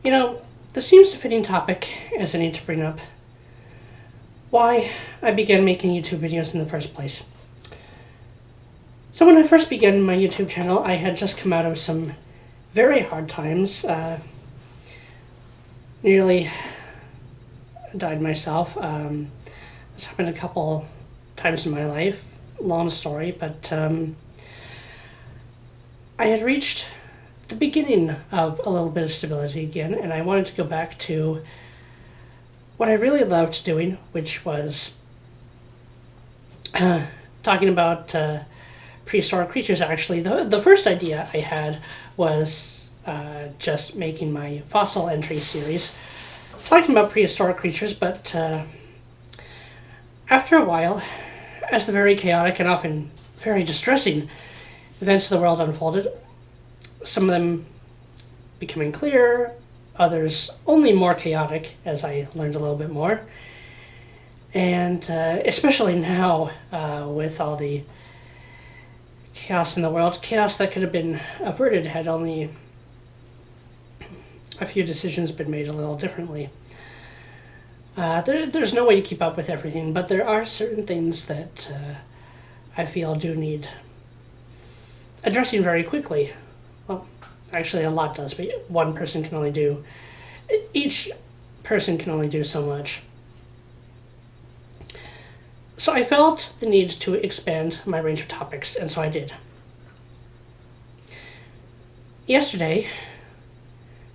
You know, this seems a fitting topic as I need to bring up why I began making YouTube videos in the first place. So when I first began my YouTube channel, I had just come out of some very hard times. Nearly died myself. This happened a couple times in my life. Long story, but I had reached the beginning of a little bit of stability again, and I wanted to go back to what I really loved doing, which was talking about prehistoric creatures. Actually, the first idea I had was just making my fossil entry series, talking about prehistoric creatures, but after a while, as the very chaotic and often very distressing events of the world unfolded, some of them becoming clearer, others only more chaotic as I learned a little bit more. And especially now with all the chaos in the world, chaos that could have been averted had only a few decisions been made a little differently. There's no way to keep up with everything, but there are certain things that I feel do need addressing very quickly. Well, actually a lot does, but each person can only do so much. So I felt the need to expand my range of topics, and so I did. Yesterday,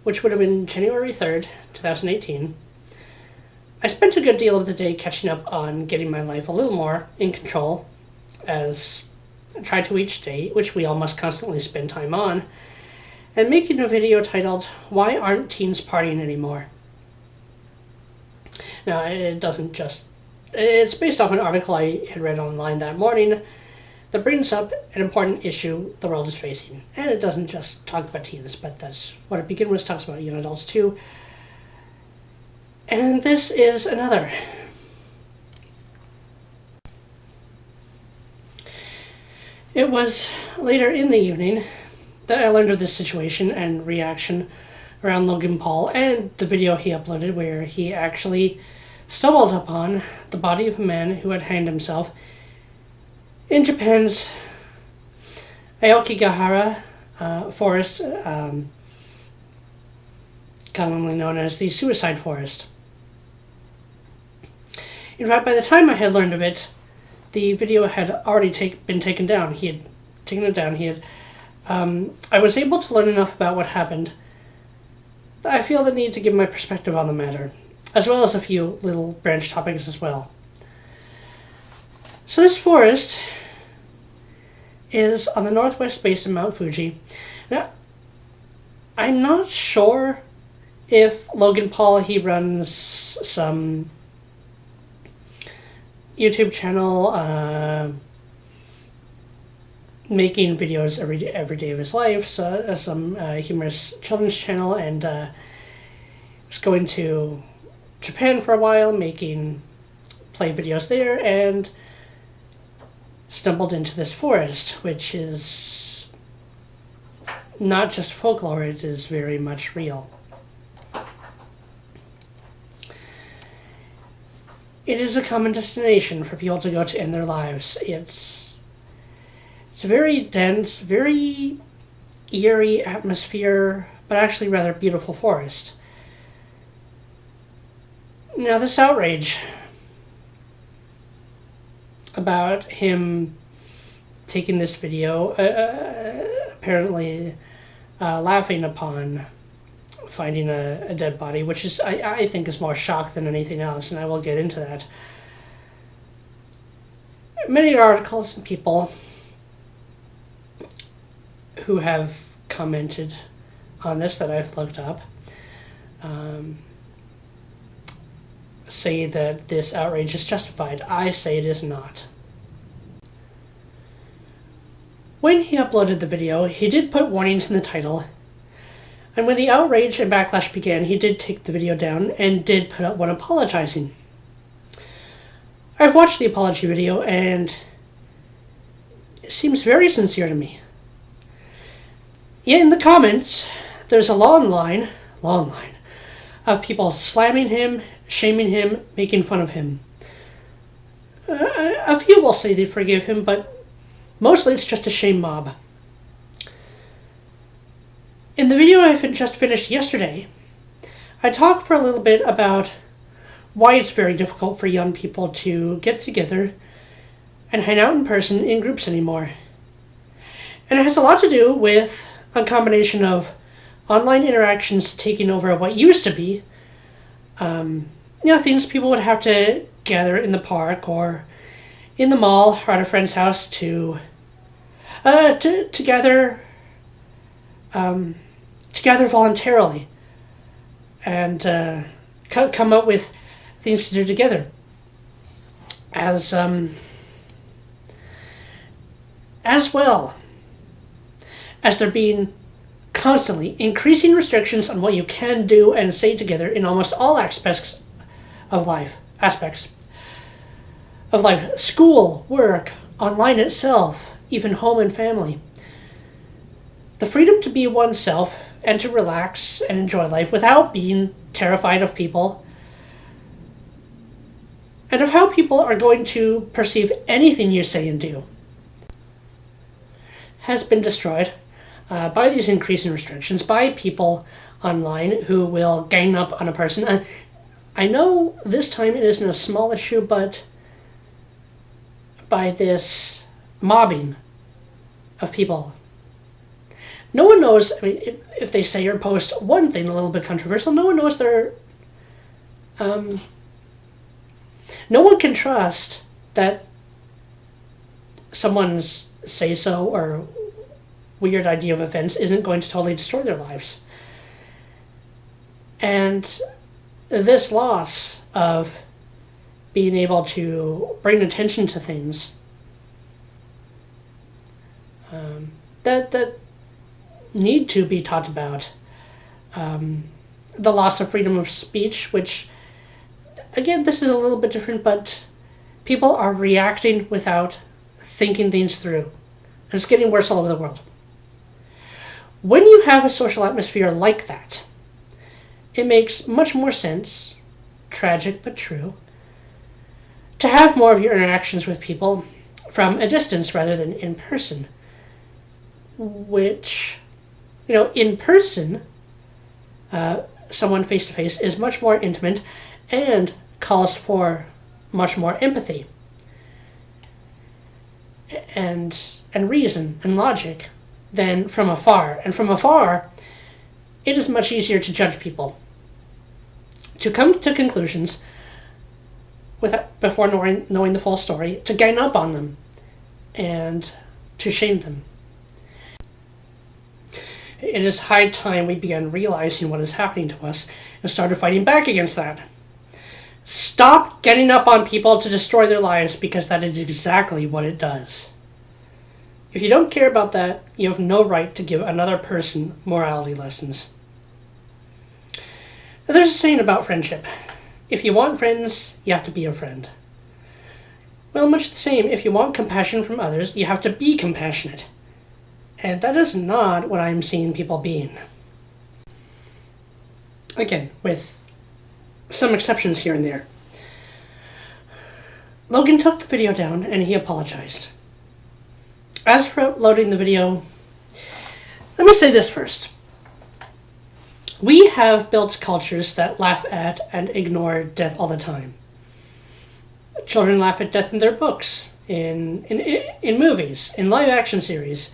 which would have been January 3rd, 2018, I spent a good deal of the day catching up on getting my life a little more in control, as I try to each day, which we all must constantly spend time on, and making a video titled, "Why Aren't Teens Partying Anymore?" Now, it's based off an article I had read online that morning that brings up an important issue the world is facing. And it doesn't just talk about teens, but that's what it begins with, talks about young adults too. And this is another. It was later in the evening that I learned of this situation and reaction around Logan Paul and the video he uploaded where he actually stumbled upon the body of a man who had hanged himself in Japan's Aokigahara Forest, commonly known as the Suicide Forest. In fact, by the time I had learned of it, the video had already been taken down. He had taken it down. I was able to learn enough about what happened that I feel the need to give my perspective on the matter, as well as a few little branch topics as well. So this forest is on the northwest base of Mount Fuji. Now, I'm not sure if Logan Paul, he runs some YouTube channel making videos every day of his life, so some humorous children's channel, and was going to Japan for a while, making play videos there, and stumbled into this forest, which is not just folklore, it is very much real. It is a common destination for people to go to end their lives. It's a very dense, very eerie atmosphere, but actually rather beautiful forest. Now this outrage about him taking this video, apparently laughing upon finding a dead body, which is I think is more shock than anything else, and I will get into that. Many articles and people who have commented on this that I've looked up say that this outrage is justified. I say it is not. When he uploaded the video, he did put warnings in the title, and when the outrage and backlash began, he did take the video down and did put up one apologizing. I've watched the apology video, and it seems very sincere to me. Yet in the comments, there's a long line of people slamming him, shaming him, making fun of him. A few will say they forgive him, but mostly it's just a shame mob. In the video I just finished yesterday, I talked for a little bit about why it's very difficult for young people to get together and hang out in person in groups anymore. And it has a lot to do with a combination of online interactions taking over what used to be, things people would have to gather in the park or in the mall or at a friend's house to gather voluntarily and come up with things to do together. As well as there being constantly increasing restrictions on what you can do and say together in almost all aspects of life. School, work, online itself, even home and family. The freedom to be oneself and to relax and enjoy life without being terrified of people and of how people are going to perceive anything you say and do has been destroyed by these increasing restrictions, by people online who will gang up on a person. I know this time it isn't a small issue, but by this mobbing of people. No one knows, if they say or post one thing a little bit controversial, no one knows they're... no one can trust that someone's say-so or weird idea of offense isn't going to totally destroy their lives. And this loss of being able to bring attention to things that need to be talked about, the loss of freedom of speech, which, again, this is a little bit different, but people are reacting without thinking things through. And it's getting worse all over the world. When you have a social atmosphere like that, it makes much more sense, tragic but true, to have more of your interactions with people from a distance rather than in person. Which, in person, someone face-to-face is much more intimate and calls for much more empathy and reason and logic than from afar. And from afar, it is much easier to judge people, to come to conclusions before knowing the full story, to gang up on them, and to shame them. It is high time we began realizing what is happening to us and started fighting back against that. Stop getting up on people to destroy their lives, because that is exactly what it does. If you don't care about that, you have no right to give another person morality lessons. There's a saying about friendship. If you want friends, you have to be a friend. Well, much the same, if you want compassion from others, you have to be compassionate. And that is not what I'm seeing people being. Again, with some exceptions here and there. Logan took the video down and he apologized. As for uploading the video, let me say this first. We have built cultures that laugh at and ignore death all the time. Children laugh at death in their books, in movies, in live action series.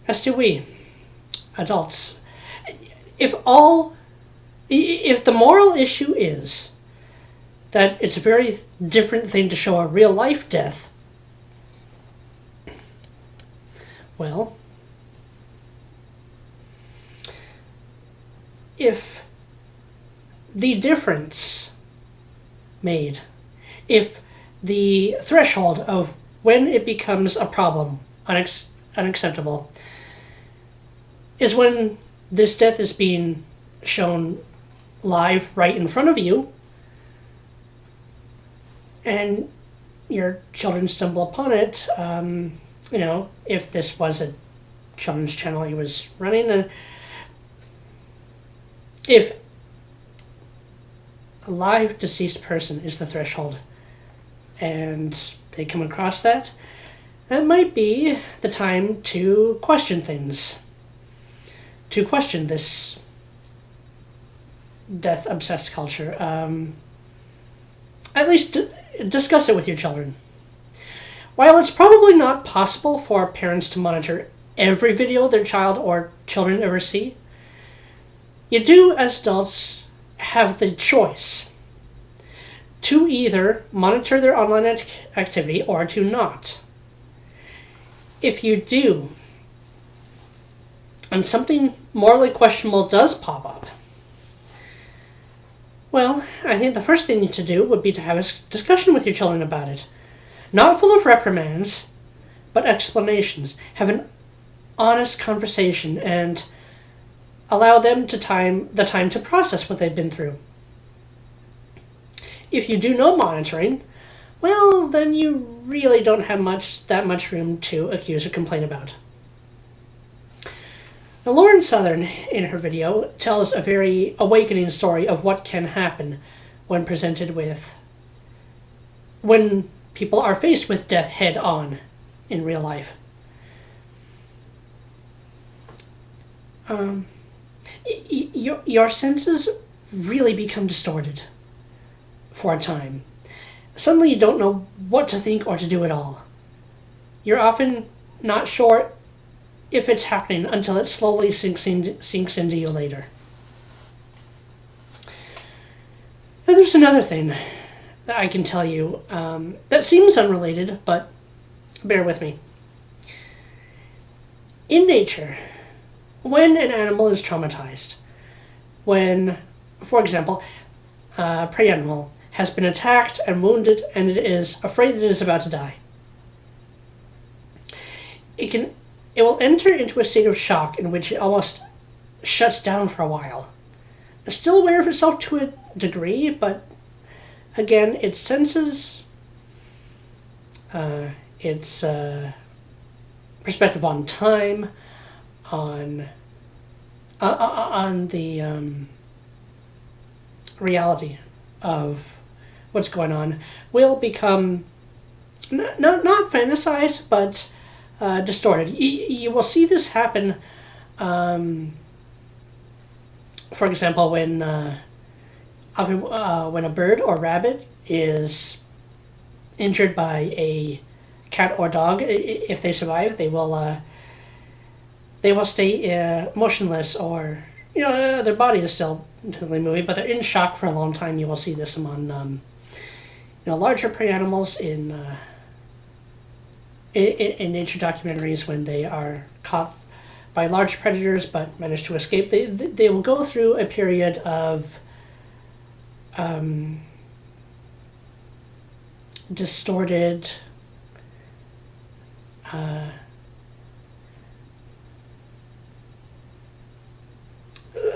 As do we, adults. If the moral issue is that it's a very different thing to show a real life death, well, if the difference made, if the threshold of when it becomes a problem, unacceptable, is when this death is being shown live right in front of you, and your children stumble upon it, if this was a children's channel he was running, if a live deceased person is the threshold, and they come across that, that might be the time to question things, to question this death-obsessed culture. At least discuss it with your children. While it's probably not possible for parents to monitor every video their child or children ever see, you do, as adults, have the choice to either monitor their online activity or to not. If you do, and something morally questionable does pop up, well, I think the first thing you need to do would be to have a discussion with your children about it. Not full of reprimands, but explanations. Have an honest conversation and allow them the time to process what they've been through. If you do no monitoring, well, then you really don't have that much room to accuse or complain about. Now, Lauren Southern, in her video, tells a very awakening story of what can happen when people are faced with death head on in real life. Your senses really become distorted for a time. Suddenly you don't know what to think or to do at all. You're often not sure if it's happening until it slowly sinks into you later. And there's another thing that I can tell you that seems unrelated, but bear with me. In nature, when an animal is traumatized, when, for example, a prey animal has been attacked and wounded and it is afraid that it is about to die, it will enter into a state of shock in which it almost shuts down for a while. It's still aware of itself to a degree, but again, its senses, its perspective on time, on the reality of what's going on, will become not fantasized, but distorted. You will see this happen, for example, when a bird or rabbit is injured by a cat or dog. If they survive, they will stay motionless, or their body is still totally moving, but they're in shock for a long time. You will see this among larger prey animals in nature documentaries when they are caught by large predators but manage to escape. They will go through a period of distorted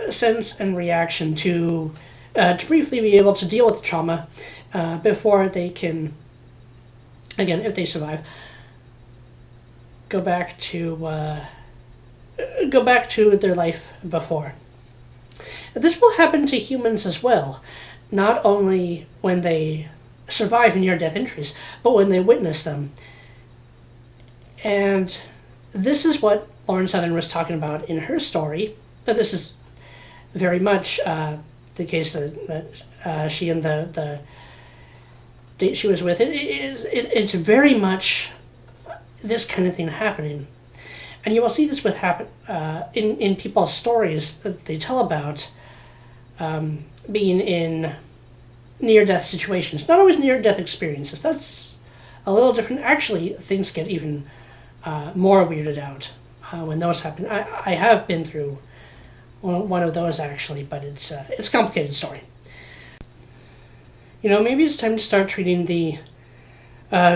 sense and reaction to briefly be able to deal with trauma before they can, again, if they survive, go back to their life before. This will happen to humans as well, not only when they survive near-death injuries, but when they witness them. And this is what Lauren Southern was talking about in her story. This is very much the case that she and the date she was with. It's very much this kind of thing happening. And you will see this in people's stories that they tell about being in near-death situations. Not always near-death experiences. That's a little different. Actually, things get even more weirded out when those happen. I have been through one of those, actually, but it's a complicated story. Maybe it's time to start treating the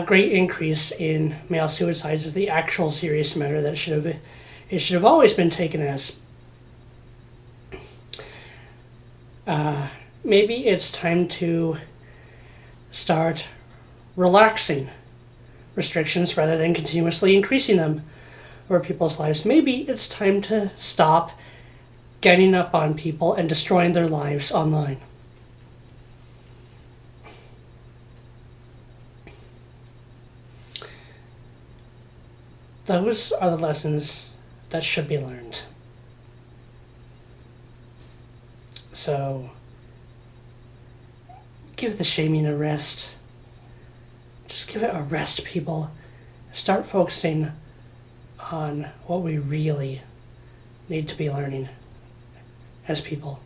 great increase in male suicides as the actual serious matter that it should have always been taken as. Maybe it's time to start relaxing restrictions rather than continuously increasing them over people's lives. Maybe it's time to stop getting up on people and destroying their lives online. those are the lessons that should be learned. So, give the shaming a rest. Just give it a rest, people. Start focusing on what we really need to be learning as people.